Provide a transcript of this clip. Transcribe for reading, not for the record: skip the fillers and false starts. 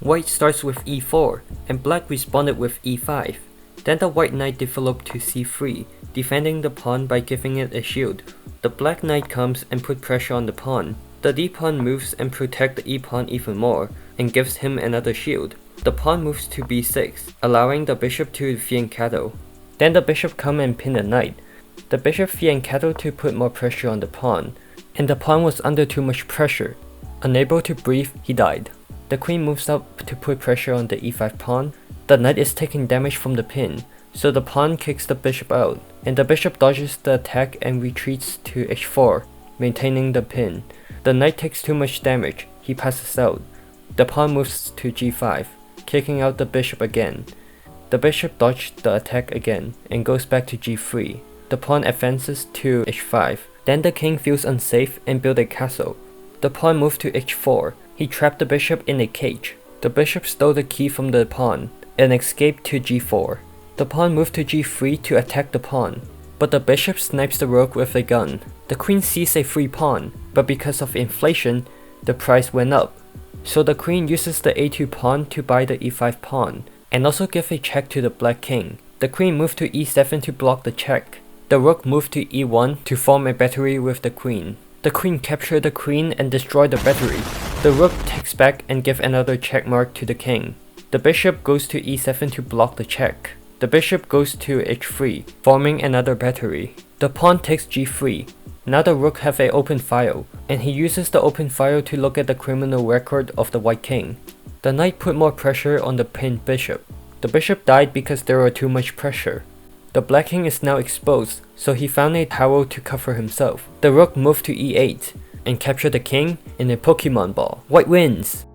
White starts with e4, and black responded with e5. Then the white knight developed to c3, defending the pawn by giving it a shield. The black knight comes and put pressure on the pawn. The d-pawn moves and protect the e-pawn even more, and gives him another shield. The pawn moves to b6, allowing the bishop to fianchetto. Then the bishop come and pin the knight. The bishop fianchetto to put more pressure on the pawn, and the pawn was under too much pressure. Unable to breathe, he died. The queen moves up to put pressure on the e5 pawn. The knight is taking damage from the pin, so the pawn kicks the bishop out, and the bishop dodges the attack and retreats to h4, maintaining the pin. The knight takes too much damage, he passes out. The pawn moves to g5, kicking out the bishop again. The bishop dodged the attack again, and goes back to g3. The pawn advances to h5. Then the king feels unsafe and builds a castle. The pawn moved to h4. He trapped the bishop in a cage. The bishop stole the key from the pawn and escaped to g4. The pawn moved to g3 to attack the pawn, but the bishop snipes the rook with a gun. The queen sees a free pawn, but because of inflation, the price went up. So the queen uses the a2 pawn to buy the e5 pawn, and also give a check to the black king. The queen moved to e7 to block the check. The rook moved to e1 to form a battery with the queen. The queen captured the queen and destroyed the battery. The rook takes back and gives another checkmark to the king. The bishop goes to e7 to block the check. The bishop goes to h3, forming another battery. The pawn takes g3. Now the rook have an open file, and he uses the open file to look at the criminal record of the white king. The knight put more pressure on the pinned bishop. The bishop died because there was too much pressure. The black king is now exposed, so he found a towel to cover himself. The rook moved to e8 and captured the king in a Pokemon ball. White wins!